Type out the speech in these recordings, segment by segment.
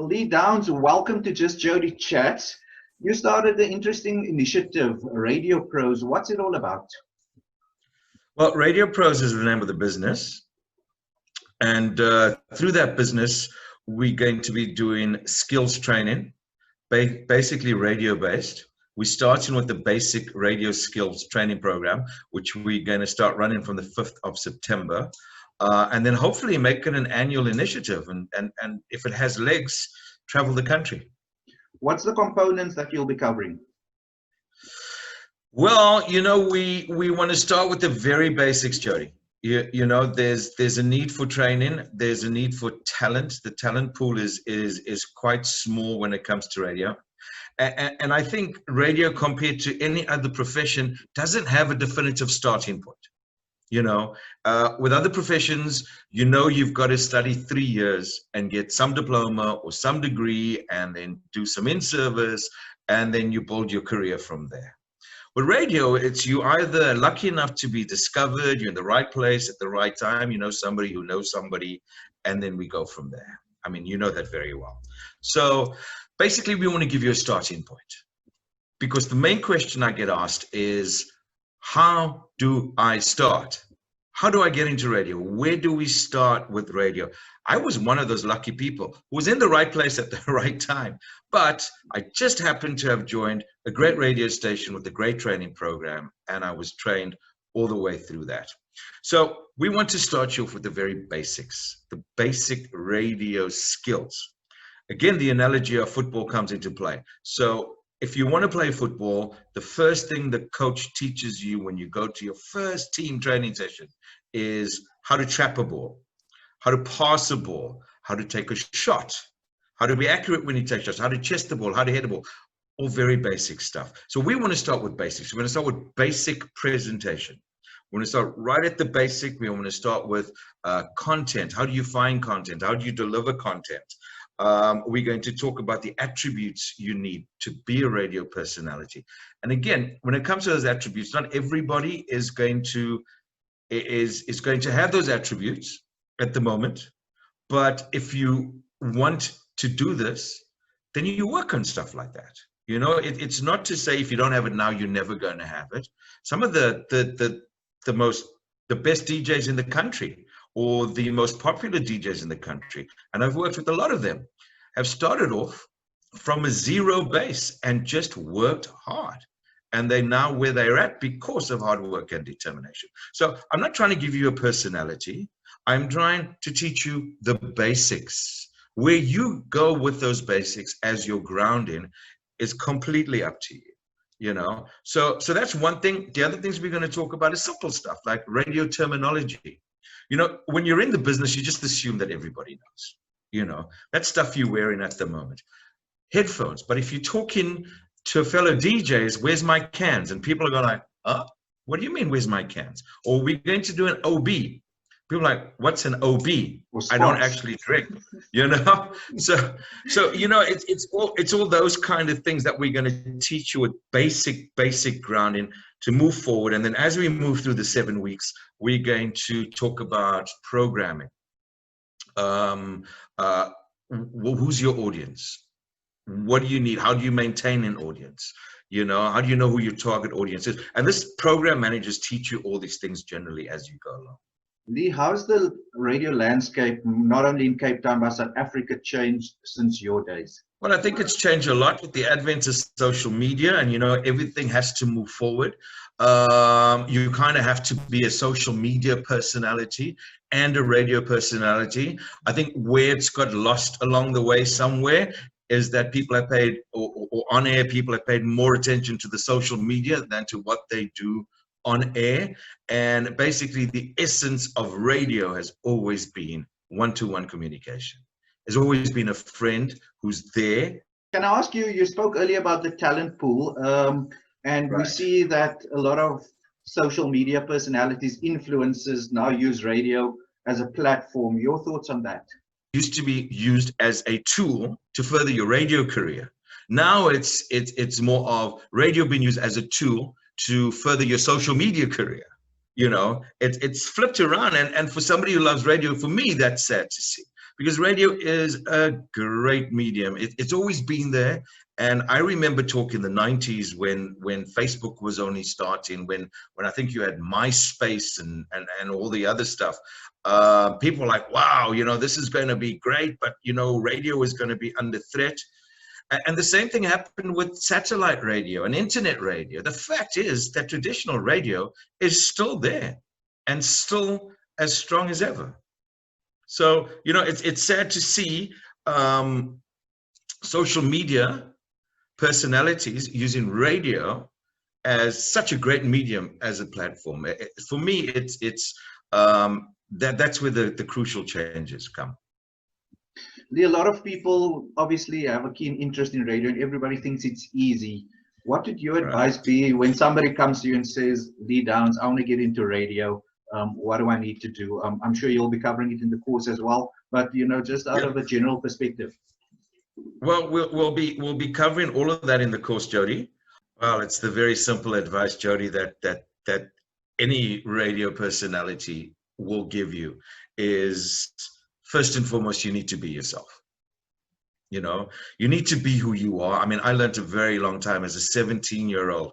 Lee Downs, welcome to Just Jody Chats. You started the interesting initiative, Radio Pros. What's it all about? Well, Radio Pros is the name of the business. And through that business, we're going to be doing skills training, basically radio-based. We're starting with the basic radio skills training program, which we're going to start running from the 5th of September. And then hopefully make it an annual initiative. And if it has legs, travel the country. What's the components that you'll be covering? Well, we want to start with the very basics, Jody. There's a need for training. There's a need for talent. The talent pool is quite small when it comes to radio. And I think radio, compared to any other profession, doesn't have a definitive starting point. With other professions, you've got to study 3 years and get some diploma or some degree and then do some in-service, and then you build your career from there. With radio, it's you either lucky enough to be discovered, you're in the right place at the right time, you know somebody who knows somebody, and then we go from there. I mean, you know that very well. So basically, we want to give you a starting point, because the main question I get asked is, how do I start? How do I get into radio? Where do we start with radio? I was one of those lucky people who was in the right place at the right time, but I just happened to have joined a great radio station with a great training program, and I was trained all the way through that. So we want to start you off with the very basics, the basic radio skills. Again, the analogy of football comes into play. So if you want to play football, the first thing the coach teaches you when you go to your first team training session is how to trap a ball, how to pass a ball, how to take a shot, how to be accurate when you take shots, how to chest the ball, how to hit the ball, all very basic stuff. So we want to start with basics. We're going to start with basic presentation. We want to start right at the basic. We want to start with content. How do you find content? How do you deliver content? We're going to talk about the attributes you need to be a radio personality. And again, when it comes to those attributes, not everybody is going to have those attributes at the moment. But if you want to do this, then you work on stuff like that. It's not to say if you don't have it now, you're never going to have it. Some of the best DJs in the country, or the most popular DJs in the country, and I've worked with a lot of them, have started off from a zero base and just worked hard. And they're now where they're at because of hard work and determination. So I'm not trying to give you a personality. I'm trying to teach you the basics. Where you go with those basics as your grounding is completely up to you. So that's one thing. The other things we're going to talk about is simple stuff like radio terminology. When you're in the business, you just assume that everybody knows. That stuff you're wearing at the moment. Headphones. But if you're talking to fellow DJs, where's my cans? And people are going like, what do you mean, where's my cans? Or we're going to do an OB. People are like, what's an OB? I don't actually drink, So it's all those kind of things that we're going to teach you with basic grounding to move forward. And then as we move through the 7 weeks, we're going to talk about programming. Who's your audience? What do you need? How do you maintain an audience? How do you know who your target audience is? And this program managers teach you all these things generally as you go along. Lee, how's the radio landscape, not only in Cape Town, but South Africa, changed since your days? Well, I think it's changed a lot with the advent of social media, and everything has to move forward. You kind of have to be a social media personality and a radio personality. I think where it's got lost along the way somewhere is that people have paid, or on air people have paid more attention to the social media than to what they do on air. And basically the essence of radio has always been one-to-one communication. There's always been a friend who's there. Can I ask you, you spoke earlier about the talent pool, and right. We see that a lot of social media personalities, influencers now use radio as a platform. Your thoughts on that? Used to be used as a tool to further your radio career. Now it's more of radio being used as a tool to further your social media career. It's flipped around, and for somebody who loves radio, for me, that's sad to see. because radio is a great medium. It's always been there. And I remember talking in the 90s when Facebook was only starting, when I think you had MySpace and all the other stuff. People were like, wow, you know, this is going to be great, but, you know, radio is going to be under threat. And the same thing happened with satellite radio and internet radio. The fact is that traditional radio is still there and still as strong as ever. So, you know, it's sad to see social media personalities using radio as such a great medium as a platform. For me, that's where the crucial changes come. Lee, a lot of people obviously have a keen interest in radio, and everybody thinks it's easy. What would your advice be when somebody comes to you and says, Lee Downs, I want to get into radio? What do I need to do? I'm sure you'll be covering it in the course as well, but, you know, just out of a general perspective. Well, we'll be covering all of that in the course, Jody. Well, it's the very simple advice, Jody, that any radio personality will give you is, first and foremost, you need to be yourself. You know, you need to be who you are. I mean, I learned a very long time as a 17-year-old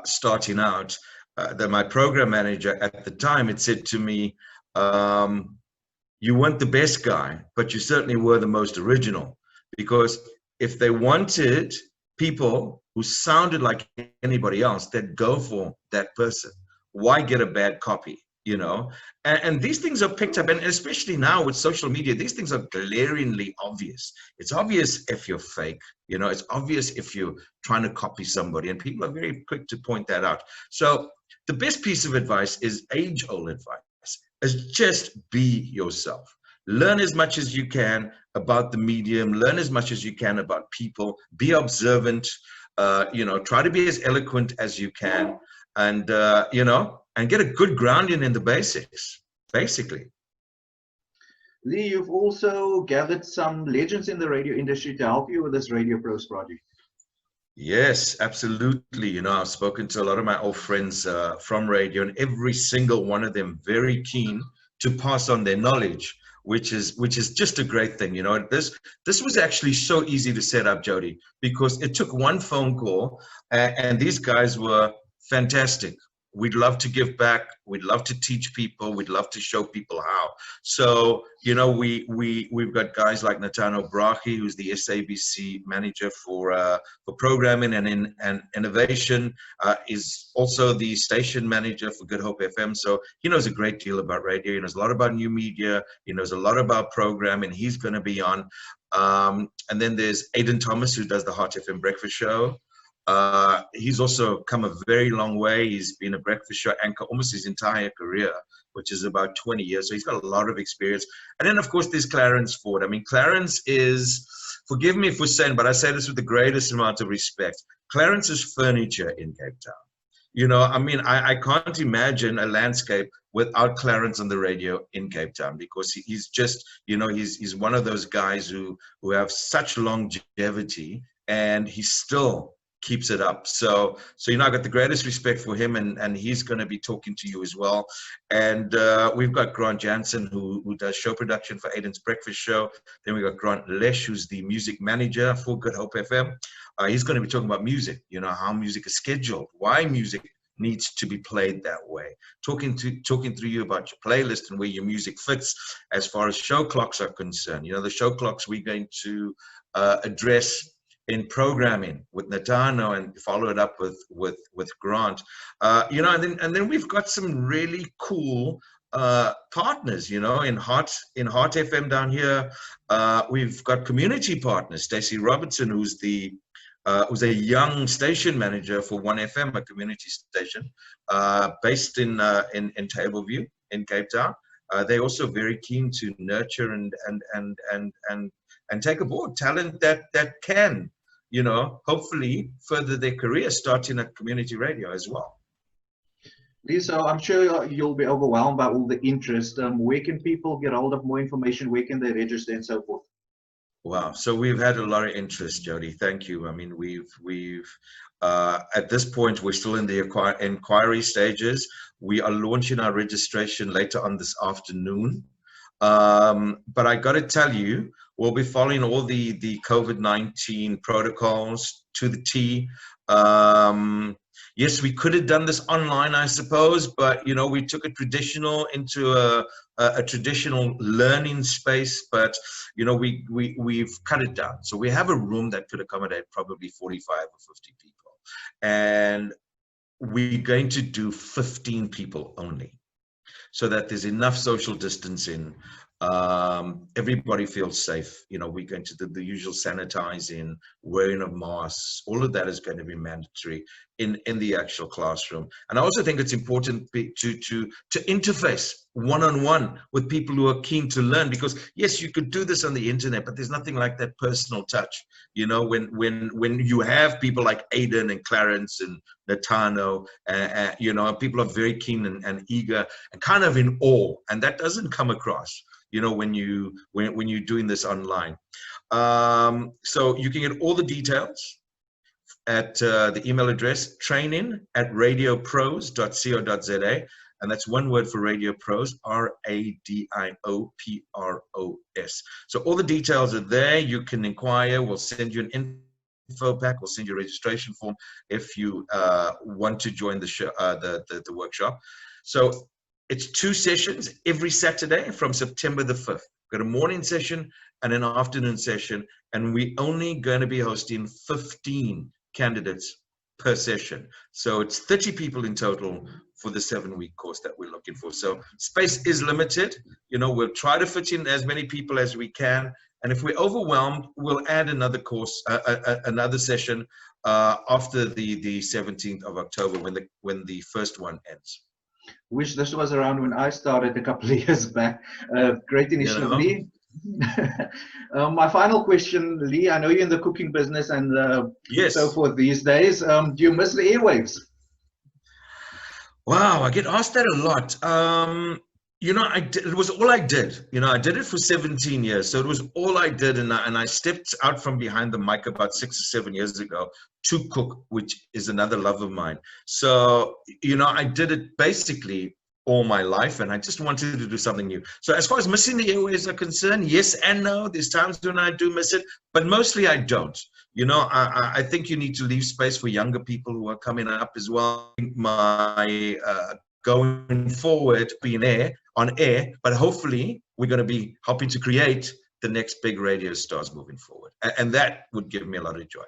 starting out that my program manager at the time had said to me, you weren't the best guy, but you certainly were the most original. Because if they wanted people who sounded like anybody else, they'd go for that person. Why get a bad copy? You know, and these things are picked up, and especially now with social media, these things are glaringly obvious. It's obvious if you're fake, you know, it's obvious if you're trying to copy somebody, and people are very quick to point that out. So the best piece of advice is age-old advice, is just be yourself. Learn as much as you can about the medium, learn as much as you can about people, be observant, you know, try to be as eloquent as you can, and, you know, and get a good grounding in the basics, basically. Lee, you've also gathered some legends in the radio industry to help you with this Radio Pros project. Yes, absolutely. You know, I've spoken to a lot of my old friends from radio, and every single one of them very keen to pass on their knowledge, which is just a great thing. You know, this was actually so easy to set up, Jody, because it took one phone call, and these guys were fantastic. We'd love to give back. We'd love to teach people. We'd love to show people how. So, you know, we've got guys like Nathano Brachi, who's the SABC manager for programming and innovation, is also the station manager for Good Hope FM. So he knows a great deal about radio. He knows a lot about new media. He knows a lot about programming. He's going to be on. And then there's Aidan Thomas, who does the Heart FM breakfast show. He's also come a very long way. He's been a breakfast show anchor almost his entire career, which is about 20 years. So he's got a lot of experience. And then, of course, there's Clarence Ford. I mean, Clarence is, forgive me for saying, but I say this with the greatest amount of respect, Clarence is furniture in Cape Town. You know, I mean, I can't imagine a landscape without Clarence on the radio in Cape Town, because he's just, you know, he's one of those guys who have such longevity, and he still keeps it up. So you know, I got the greatest respect for him, and he's going to be talking to you as well. And we've got Grant Jansen, who does show production for Aidan's breakfast show. Then we've got Grant Lesh, who's the music manager for Good Hope FM. He's going to be talking about music, you know, how music is scheduled, why music needs to be played that way, talking through you about your playlist and where your music fits as far as show clocks are concerned. You know, the show clocks we're going to address in programming with Nathano, and follow it up with Grant. You know, and then we've got some really cool partners, you know, in Heart FM down here. We've got community partners, Stacey Robertson, who's a young station manager for 1FM, a community station based in Tableview in Cape Town. They're also very keen to nurture and take aboard talent that can, you know, hopefully further their career, starting at community radio as well. Lisa, I'm sure you'll be overwhelmed by all the interest. Where can people get hold of more information? Where can they register and so forth? Wow. So we've had a lot of interest, Jody. Thank you. I mean, we've at this point, we're still in the inquiry stages. We are launching our registration later on this afternoon. But I got to tell you, we'll be following all the COVID-19 protocols to the T. Yes, we could have done this online, I suppose, but you know, we took a traditional into a traditional learning space, but you know, we've cut it down. So we have a room that could accommodate probably 45 or 50 people, and we're going to do 15 people only, so that there's enough social distancing. Everybody feels safe. You know, we're going to do the usual sanitizing, wearing of masks. All of that is going to be mandatory in the actual classroom. And I also think it's important to interface one-on-one with people who are keen to learn, because yes, you could do this on the internet, but there's nothing like that personal touch. You know, when you have people like Aidan and Clarence and Natano, you know, people are very keen and eager and kind of in awe, and that doesn't come across, you know, when you're doing this online. So you can get all the details at the email address training@radiopros.co.za, and that's one word for Radio Pros, RADIOPROS. So all the details are there. You can inquire. We'll send you an info pack. We'll send you a registration form if you want to join the show, the workshop. So it's 2 sessions every Saturday from September the 5th. We've got a morning session and an afternoon session, and we're only going to be hosting 15 candidates per session. So it's 30 people in total for the 7-week course that we're looking for. So space is limited. You know, we'll try to fit in as many people as we can. And if we're overwhelmed, we'll add another course, another session after the 17th of October when the first one ends. Wish this was around when I started a couple of years back. Great initiative, Lee. My final question, Lee, I know you're in the cooking business and yes, so forth these days. Do you miss the airwaves? Wow, I get asked that a lot. You know, it was all I did. You know, I did it for 17 years. So it was all I did. And I stepped out from behind the mic about 6 or 7 years ago to cook, which is another love of mine. So, you know, I did it basically all my life, and I just wanted to do something new. So as far as missing the airwaves are concerned, yes and no. There's times when I do miss it, but mostly I don't. You know, I think you need to leave space for younger people who are coming up as well. My going forward, being on air, but hopefully we're going to be helping to create the next big radio stars moving forward, and that would give me a lot of joy.